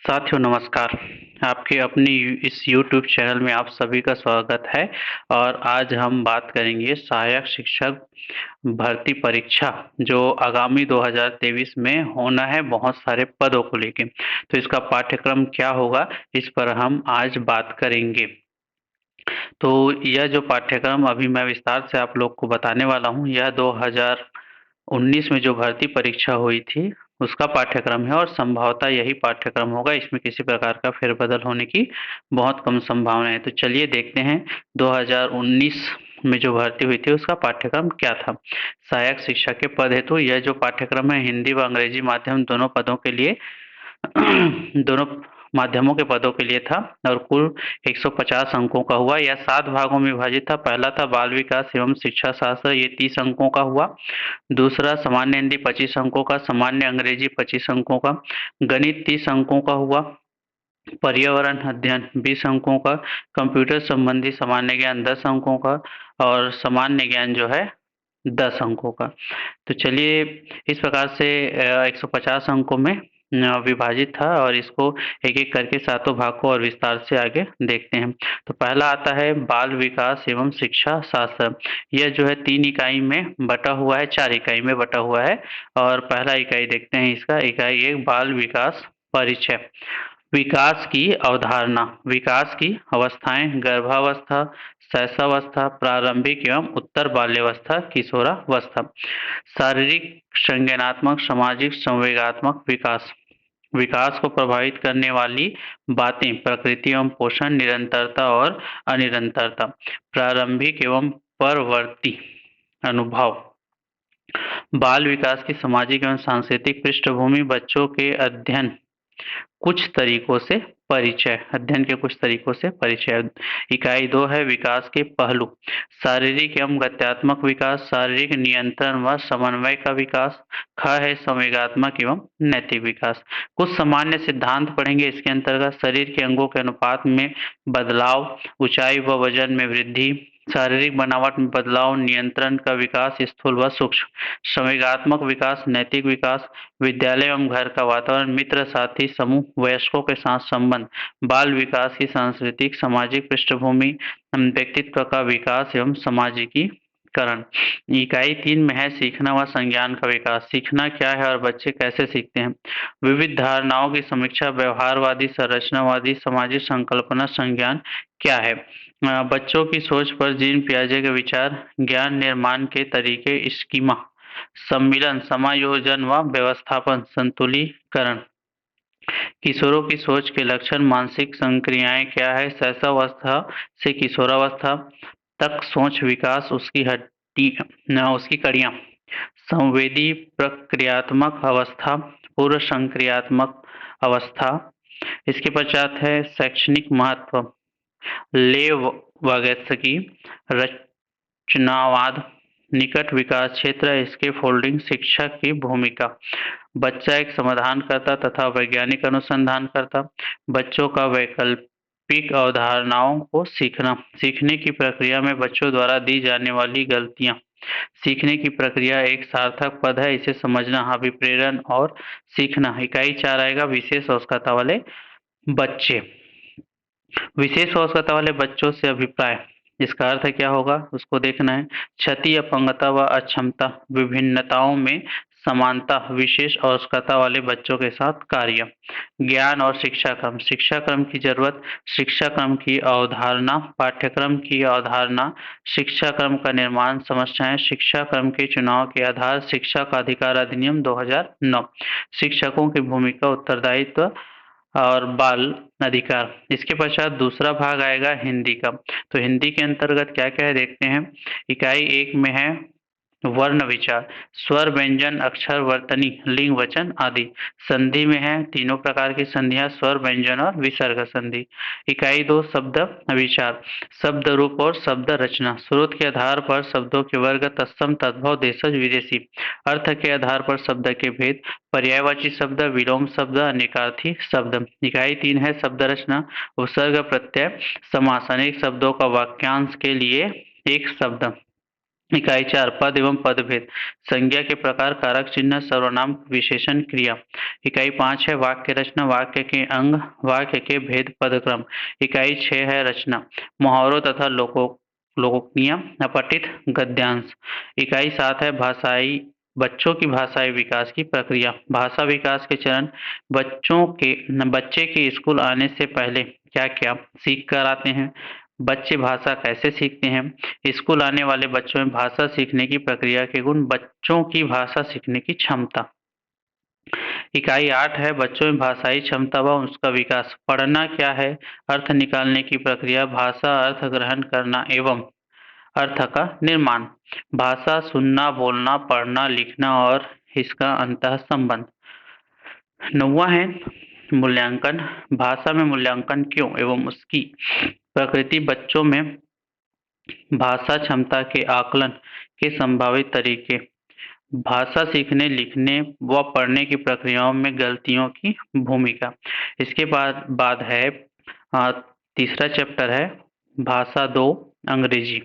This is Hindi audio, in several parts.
साथियों नमस्कार। आपके अपनी इस YouTube चैनल में आप सभी का स्वागत है। और आज हम बात करेंगे सहायक शिक्षक भर्ती परीक्षा जो आगामी 2023 में होना है, बहुत सारे पदों को लेके। तो इसका पाठ्यक्रम क्या होगा, इस पर हम आज बात करेंगे। तो यह जो पाठ्यक्रम अभी मैं विस्तार से आप लोग को बताने वाला हूँ, यह 2019 में जो भर्ती परीक्षा हुई थी उसका पाठ्यक्रम है और संभवतः यही पाठ्यक्रम होगा। इसमें किसी प्रकार का फेरबदल होने की बहुत कम संभावना है। तो चलिए देखते हैं 2019 में जो भर्ती हुई थी उसका पाठ्यक्रम क्या था। सहायक शिक्षक के पद हेतु यह जो पाठ्यक्रम है हिंदी व अंग्रेजी माध्यम दोनों पदों के लिए दोनों माध्यमों के पदों के लिए था और कुल 150 अंकों का हुआ। यह 7 भागों में विभाजित था। पहला था बाल विकास एवं शिक्षा शास्त्र, ये 30 अंकों का हुआ। दूसरा सामान्य हिंदी 25 अंकों का, सामान्य अंग्रेजी 25 अंकों का, गणित 30 अंकों का हुआ, पर्यावरण अध्ययन 20 अंकों का, कंप्यूटर संबंधी सामान्य ज्ञान 10 अंकों का और सामान्य ज्ञान जो है 10 अंकों का। तो चलिए इस प्रकार से 150 अंकों में विभाजित था और इसको एक एक करके सातों भाग को और विस्तार से आगे देखते हैं। तो पहला आता है बाल विकास एवं शिक्षा शास्त्र। यह जो है 3 इकाई में बटा हुआ है, 4 इकाई में बटा हुआ है। और पहला इकाई देखते हैं इसका, इकाई 1 बाल विकास परिचय। विकास की अवधारणा, विकास की अवस्थाएं, गर्भावस्था, शैशवावस्था, प्रारंभिक एवं उत्तर बाल्यावस्था, किशोरावस्था। शारीरिक, संज्ञानात्मक, सामाजिक, संवेगात्मक विकास। विकास को प्रभावित करने वाली बातें, प्रकृति एवं पोषण, निरंतरता और अनिरंतरता। प्रारंभिक एवं परवर्ती अनुभव। बाल विकास की सामाजिक एवं सांस्कृतिक पृष्ठभूमि, बच्चों के अध्ययन कुछ तरीकों से परिचय, अध्ययन के कुछ तरीकों से परिचय। इकाई 2 है विकास के पहलू। शारीरिक एवं गत्यात्मक विकास, शारीरिक नियंत्रण व समन्वय का विकास। ख है संवेगात्मक एवं नैतिक विकास। कुछ सामान्य सिद्धांत पढ़ेंगे इसके अंतर्गत। शरीर के अंगों के अनुपात में बदलाव, ऊंचाई व वजन में वृद्धि, शारीरिक बनावट में बदलाव, नियंत्रण का विकास स्थूल व सूक्ष्म, संवेगात्मक विकास, नैतिक विकास, विद्यालय एवं घर का वातावरण, मित्र साथी समूह, वयस्कों के साथ संबंध, बाल विकास की सांस्कृतिक सामाजिक पृष्ठभूमि, व्यक्तित्व का विकास एवं सामाजिकीकरण। इकाई 3 में है सीखना व संज्ञान का विकास। सीखना क्या है और बच्चे कैसे सीखते हैं। विविध धारणाओं की समीक्षा, व्यवहारवादी, संरचनावादी, सामाजिक संकल्पना, संज्ञान क्या है। बच्चों की सोच पर जीन पियाजे के विचार, ज्ञान निर्माण के तरीके, स्कीमा, सम्मिलन, समायोजन व व्यवस्थापन, संतुलीकरण। किशोरों की सोच के लक्षण, मानसिक संक्रियाएं क्या है, शैशवावस्था से किशोरावस्था तक सोच विकास, उसकी हड्डी उसकी कड़ियां, संवेदी प्रक्रियात्मक अवस्था, पूर्व संक्रियात्मक अवस्था। इसके पश्चात है शैक्षणिक महत्व, लेव वागत्स्की, रचनावाद, निकट विकास क्षेत्र, इसके फोल्डिंग, शिक्षक की भूमिका। बच्चा एक समाधानकर्ता तथा वैज्ञानिक अनुसंधानकर्ता। बच्चों का वैकल्पिक अवधारणाओं को सीखना, सीखने की प्रक्रिया में बच्चों द्वारा दी जाने वाली गलतियां। सीखने की प्रक्रिया एक सार्थक पद है, इसे समझना। अभिप्रेरण और सीखना। इकाई 4 आएगा विशेष आवश्यकता वाले बच्चे। विशेष आवश्यकता वाले बच्चों से अभिप्राय, इसका अर्थ क्या होगा उसको देखना है। क्षति, अपंगता व अक्षमता, विभिन्नताओं में समानता, विशेष आवश्यकता वाले बच्चों के साथ कार्य। ज्ञान और शिक्षा क्रम, शिक्षा क्रम की जरूरत, शिक्षा क्रम की अवधारणा, पाठ्यक्रम की अवधारणा, शिक्षा क्रम का निर्माण, समस्याएं, शिक्षा क्रम के चुनाव के आधार, शिक्षा का अधिकार अधिनियम 2009, शिक्षकों की भूमिका, उत्तरदायित्व और बाल अधिकार। इसके पश्चात दूसरा भाग आएगा हिंदी का। तो हिंदी के अंतर्गत क्या क्या है देखते हैं। इकाई 1 में है वर्ण विचार, स्वर, व्यंजन, अक्षर, वर्तनी, लिंग, वचन आदि। संधि में है तीनों प्रकार की संधियां, स्वर, व्यंजन और विसर्ग संधि। इकाई 2 शब्द विचार, शब्द रूप और शब्द रचना, स्रोत के आधार पर शब्दों के वर्ग, तत्सम, तद्भव, देशज, विदेशी, अर्थ के आधार पर शब्द के भेद, पर्यायवाची शब्द, विलोम शब्द, अनेकार्थी शब्द। इकाई 3 है शब्द रचना, उपसर्ग, प्रत्यय, समास, अनेक शब्दों का वाक्यांश के लिए एक शब्द। इकाई 4 पद एवं पदभेद, संज्ञा के प्रकार, कारक चिन्ह, सर्वनाम, विशेषण, क्रिया। इकाई 5 है वाक्य रचना, वाक्य के अंग, वाक्य के भेद पदक्रम। इकाई 6 है रचना, मुहावरों तथा लोकोक्तियां, अपठित गद्यांश। इकाई 7 है भाषाई बच्चों की भाषाई विकास की प्रक्रिया, भाषा विकास के चरण। बच्चे के स्कूल आने से पहले क्या क्या सीख कर आते हैं, बच्चे भाषा कैसे सीखते हैं, स्कूल आने वाले बच्चों में भाषा सीखने की प्रक्रिया के गुण, बच्चों की भाषा सीखने की क्षमता। इकाई 8 है बच्चों में भाषाई क्षमता व उसका विकास। पढ़ना क्या है, अर्थ निकालने की प्रक्रिया, भाषा अर्थ ग्रहण करना एवं अर्थ का निर्माण, भाषा सुनना, बोलना, पढ़ना, लिखना और इसका अंतः संबंध। 9वां है मूल्यांकन, भाषा में मूल्यांकन क्यों एवं उसकी प्रकृति, बच्चों में भाषा क्षमता के आकलन के संभावित तरीके, भाषा सीखने, लिखने व पढ़ने की प्रक्रियाओं में गलतियों की भूमिका। इसके बाद है तीसरा चैप्टर है भाषा 2 अंग्रेजी,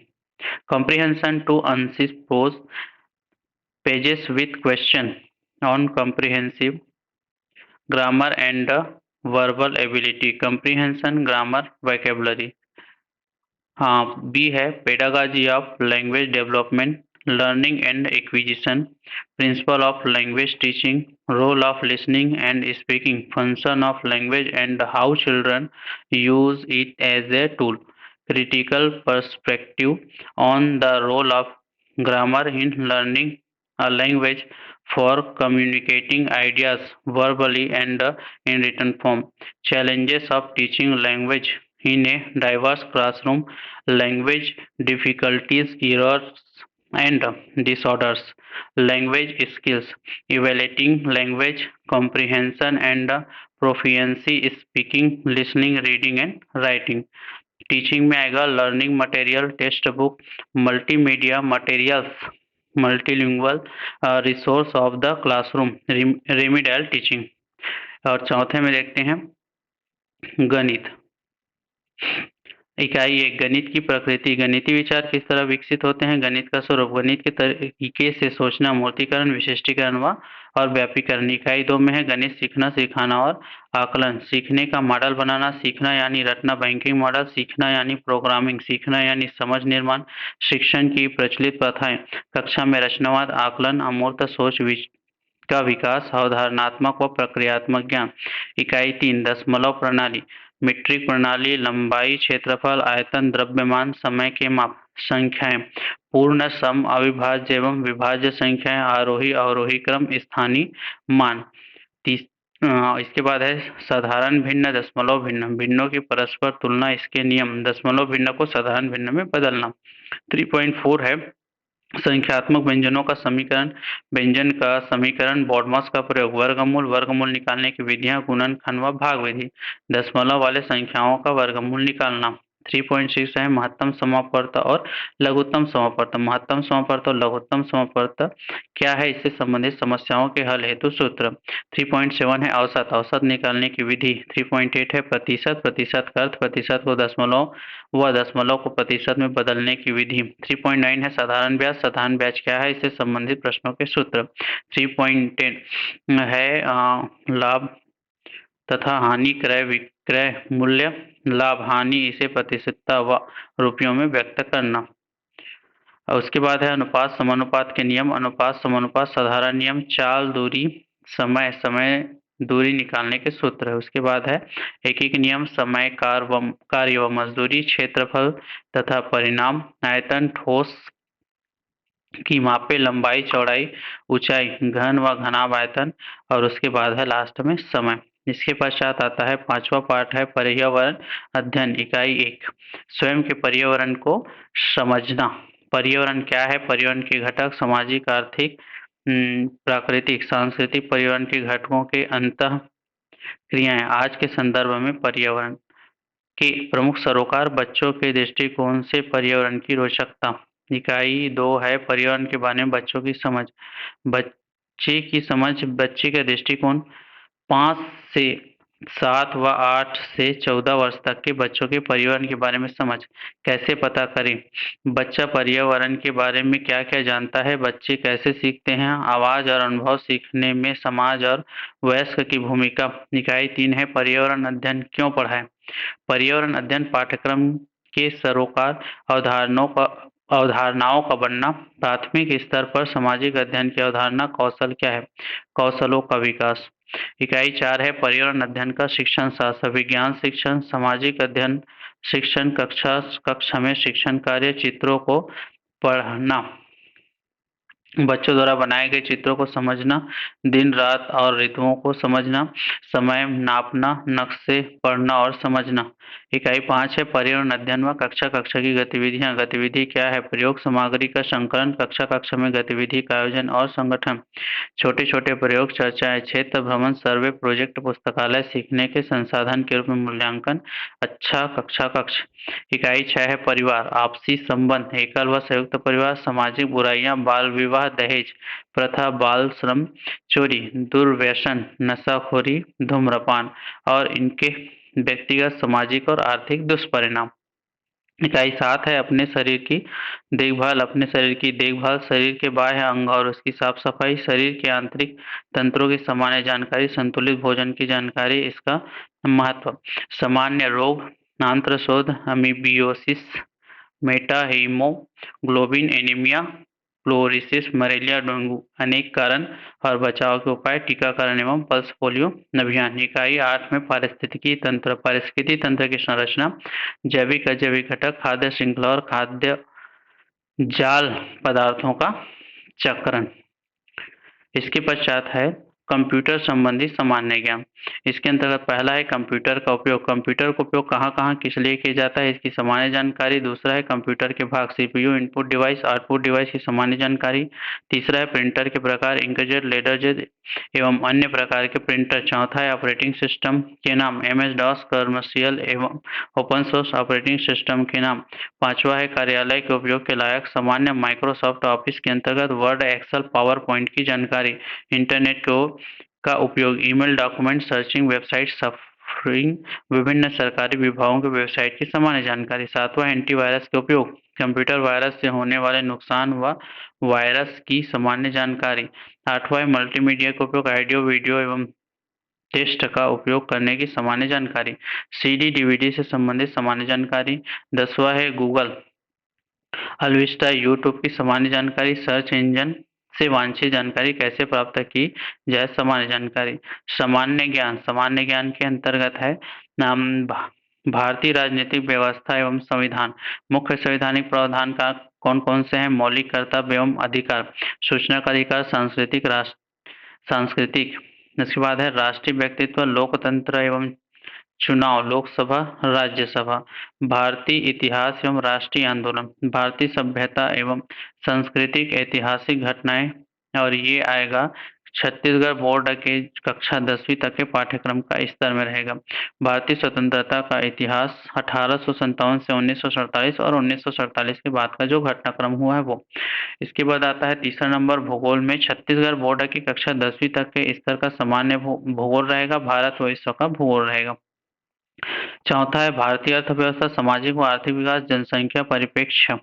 comprehension to unsuppose pages with question on comprehensive grammar and verbal ability, comprehension grammar vocabulary। हाँ, बी है pedagogy of language development, learning and acquisition, principle of language teaching, role of listening and speaking, function of language and how children use it as a tool, critical perspective on the role of grammar in learning a language for communicating ideas verbally and in written form, challenges of teaching language in a diverse classroom, language difficulties, errors and disorders, language skills, evaluating language comprehension and proficiency, speaking, listening, reading and writing। Teaching में आएगा learning material, text book, multimedia materials, multilingual resource of the classroom, remedial teaching. और चौथे में देखते हैं गणित। इकाई 1 गणित की प्रकृति, गणितीय विचार किस तरह विकसित होते हैं, गणित का स्वरूप, गणित के तरीके से सोचना, मूर्तीकरण, विशिष्टीकरण व और व्यापीकरण। इकाई 2 में है गणित सीखना, सिखाना और आकलन, सीखने का मॉडल बनाना, सीखना यानी रटना, बैंकिंग मॉडल, सीखना यानी प्रोग्रामिंग, सीखना यानी समझ निर्माण, शिक्षण की प्रचलित प्रथाएं, कक्षा में रचनावाद, आकलन, अमूर्त सोच का विकास, अवधारणात्मक व प्रक्रियात्मक ज्ञान। इकाई 3 दशमलव प्रणाली, मीट्रिक प्रणाली, लंबाई, क्षेत्रफल, आयतन, द्रव्यमान, समय के माप, संख्याएं, पूर्ण, सम, अविभाज्य एवं विभाज्य संख्याएं, आरोही अवरोही क्रम, स्थानीय मान। इसके बाद है साधारण भिन्न, दशमलव भिन्न, भिन्नों की परस्पर तुलना, इसके नियम, दशमलव भिन्न को साधारण भिन्न में बदलना। 3.4 है संख्यात्मक व्यंजनों का समीकरण, व्यंजन का समीकरण, बॉडमास का प्रयोग, वर्गमूल, वर्गमूल निकालने की विधियां, गुणनखंड व भाग विधि, दशमलव वाले संख्याओं का वर्गमूल निकालना। 3.6 है महत्तम समापवर्त और लघुत्तम समापवर्त, महत्तम समापवर्त और लघुत्तम समापवर्त क्या है, इससे संबंधित समस्याओं के हल हेतु सूत्र। 3.7 है औसत, औसत निकालने की विधि। 3.8 है प्रतिशत, प्रतिशत का अर्थ, प्रतिशत को दशमलव व दशमलव को प्रतिशत में बदलने की विधि। 3.9 है साधारण ब्याज, साधारण ब्याज क्या है, इससे संबंधित प्रश्नों के सूत्र। 3.10 है लाभ तथा हानि, क्रय विक्रय मूल्य, लाभ हानि, इसे प्रतिशतता व रुपयों में व्यक्त करना। और उसके बाद है अनुपात समानुपात के नियम, अनुपात समानुपात साधारण नियम, चाल, दूरी, समय, समय दूरी निकालने के सूत्र है। उसके बाद है एक नियम, समय, कार्य व मजदूरी, क्षेत्रफल तथा परिणाम, आयतन, ठोस की मापे, लंबाई, चौड़ाई, ऊंचाई, घन व घनाभ आयतन। और उसके बाद है लास्ट में समय। इसके पश्चात आता है 5वां पाठ है पर्यावरण अध्ययन, इकाई 1 स्वयं के पर्यावरण को समझना। पर्यावरण क्या है, पर्यावरण के घटक, सामाजिक, आर्थिक, प्राकृतिक, सांस्कृतिक, पर्यावरण के घटकों के अंतः क्रियाएं। आज के संदर्भ में पर्यावरण के प्रमुख सरोकार, बच्चों के दृष्टिकोण से पर्यावरण की रोचकता। इकाई 2 है पर्यावरण के बारे में बच्चों की समझ, बच्चे की समझ, बच्चे का दृष्टिकोण 5 से 7 व 8 से 14 वर्ष तक के बच्चों के पर्यावरण के बारे में समझ कैसे पता करें? बच्चा पर्यावरण के बारे में क्या-क्या जानता है? बच्चे कैसे सीखते हैं? आवाज़ और अनुभव सीखने में समाज और वयस्क की भूमिका। इकाई 3 है पर्यावरण अध्ययन क्यों पढ़ाएं? पर्यावरण अध्ययन पाठ्यक्रम के सरोकार अवधारणाओं का बनना, प्राथमिक स्तर पर सामाजिक अध्ययन की अवधारणा कौशल क्या है? कौशलों का विकास। इकाई 4 है पर्यावरण अध्ययन का शिक्षण शास्त्र, विज्ञान शिक्षण, सामाजिक अध्ययन शिक्षण, कक्षा में शिक्षण कार्य, चित्रों को पढ़ना, बच्चों द्वारा बनाए गए चित्रों को समझना, दिन रात और ऋतुओं को समझना, समय नापना, नक्शे पढ़ना और समझना। इकाई 5 है पर्यावरण अध्ययन व कक्षा की गतिविधियाँ। गतिविधि क्या है? प्रयोग सामग्री का संकलन, कक्षा में गतिविधि का आयोजन और संगठन, छोटे-छोटे प्रयोग, चर्चाएं, क्षेत्र भ्रमण, सर्वे, प्रोजेक्ट, पुस्तकालय, सीखने के संसाधन के रूप में मूल्यांकन, अच्छा कक्ष। इकाई 6 है परिवार, आपसी संबंध, एकल व संयुक्त परिवार, सामाजिक बुराइयां, बाल विवाह, दहेज प्रथा, बाल श्रम, चोरी, दुर्व्यसन, नशाखोरी, धूम्रपान और इनके व्यक्तिगत, सामाजिक और आर्थिक दुष्परिणाम। इकाई 7 है अपने शरीर की देखभाल, शरीर के बाह्य अंग और उसकी साफ-सफाई, शरीर के आंतरिक तंत्रों की सामान्य जानकारी, संतुलित भोजन की जानकारी, इसका महत्व, सामान्य रोग, आंत्रशोथ, अमीबियोसिस, मेटाहीमोग्लोबिन एनीमिया, फ्लोरोसिस, मलेरिया, डेंगू, अनेक कारण और बचाव के उपाय, टीकाकरण एवं पल्स पोलियो अभियान। इकाई 8 में पारिस्थितिकी तंत्र की संरचना, जैविक अजैविक घटक, खाद्य श्रृंखला और खाद्य जाल पदार्थों का चक्रण। इसके पश्चात है कंप्यूटर संबंधी सामान्य ज्ञान। इसके अंतर्गत पहला है कंप्यूटर का उपयोग। कंप्यूटर का उपयोग कहाँ-कहाँ किस लिए किया जाता है, इसकी सामान्य जानकारी। दूसरा है कंप्यूटर के भाग, CPU, input device, output device की सामान्य जानकारी। तीसरा है प्रिंटर के प्रकार, इंकजेट, लेजरजेट एवं अन्य प्रकार के प्रिंटर। चौथा है ऑपरेटिंग सिस्टम के नाम, एमएस डॉस, कमर्शियल एवं ओपन सोर्स ऑपरेटिंग सिस्टम के नाम। पांचवा है कार्यालय के उपयोग के लायक सामान्य, माइक्रोसॉफ्ट ऑफिस के अंतर्गत वर्ड, एक्सेल, पावर पॉइंट की जानकारी। इंटरनेट का उपयोग, email, document searching, website surfing, विभिन्न सरकारी विभागों की वेबसाइट की सामान्य जानकारी। सातवां एंटीवायरस के उपयोग, कंप्यूटर वायरस से होने वाले नुकसान व वायरस की सामान्य जानकारी। आठवां मल्टीमीडिया का उपयोग, ऑडियो, वीडियो एवं टेक्स्ट का उपयोग करने की सामान्य जानकारी। सीडी, डीवीडी से संबंधित सामान्य जानकारी। 10वां है गूगल, अलविस्टा, यूट्यूब की सामान्य जानकारी। सर्च इंजन से वांछित जानकारी कैसे प्राप्त की जाए, सामान्य जानकारी। सामान्य ज्ञान के अंतर्गत है भारतीय राजनीतिक व्यवस्था एवं संविधान, मुख्य संवैधानिक प्रावधान का कौन-कौन से हैं, मौलिक कर्तव्य एवं अधिकार, सूचना का अधिकार, सांस्कृतिक। इसके बाद है राष्ट्रीय व्यक्तित्व, लोकतंत्र एवं चुनाव, लोकसभा, राज्यसभा, भारतीय इतिहास एवं राष्ट्रीय आंदोलन, भारतीय सभ्यता एवं सांस्कृतिक ऐतिहासिक घटनाएं, और ये आएगा छत्तीसगढ़ बोर्ड के कक्षा 10वीं तक के पाठ्यक्रम का स्तर में रहेगा। भारतीय स्वतंत्रता का इतिहास 1857 से 1947 और 1947 के बाद का जो घटनाक्रम हुआ है वो। इसके बाद आता है तीसरा नंबर भूगोल में, छत्तीसगढ़ बोर्ड की कक्षा 10वीं तक के स्तर का सामान्य भूगोल रहेगा, भारत व विश्व का भूगोल रहेगा। चौथा है भारतीय अर्थव्यवस्था, सामाजिक व आर्थिक विकास, जनसंख्या परिप्रेक्ष्य,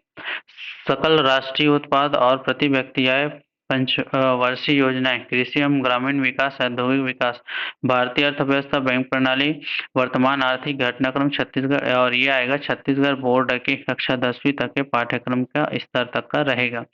सकल राष्ट्रीय उत्पाद और प्रति व्यक्ति आय, पंचवर्षीय योजनाएं, कृषि एवं ग्रामीण विकास, औद्योगिक विकास, भारतीय अर्थव्यवस्था, बैंक प्रणाली, वर्तमान आर्थिक घटनाक्रम छत्तीसगढ़, और ये आएगा छत्तीसगढ़ बोर्ड के कक्षा 10वीं तक के पाठ्यक्रम का स्तर तक का रहेगा।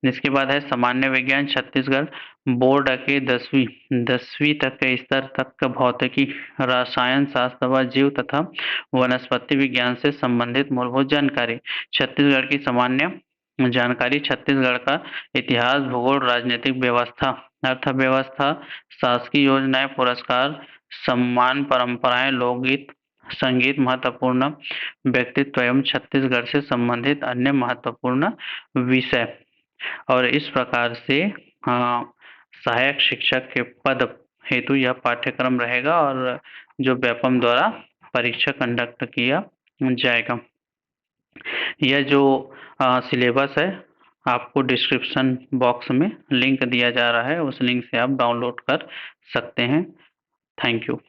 इसके बाद है सामान्य विज्ञान, छत्तीसगढ़ बोर्ड के 10वीं तक के स्तर तक का भौतिकी, रसायन शास्त्र व जीव तथा वनस्पति विज्ञान से संबंधित मूलभूत जानकारी। छत्तीसगढ़ की सामान्य जानकारी, छत्तीसगढ़ का इतिहास, भूगोल, राजनीतिक व्यवस्था, अर्थव्यवस्था, शासकीय योजनाएं, पुरस्कार, सम्मान, परंपराएं, लोकगीत, संगीत, महत्वपूर्ण व्यक्तित्व एवं छत्तीसगढ़ से संबंधित अन्य महत्वपूर्ण विषय। और इस प्रकार से सहायक शिक्षक के पद हेतु यह पाठ्यक्रम रहेगा और जो व्यापम द्वारा परीक्षा कंडक्ट किया जाएगा। यह जो सिलेबस है आपको डिस्क्रिप्शन बॉक्स में लिंक दिया जा रहा है, उस लिंक से आप डाउनलोड कर सकते हैं। Thank you.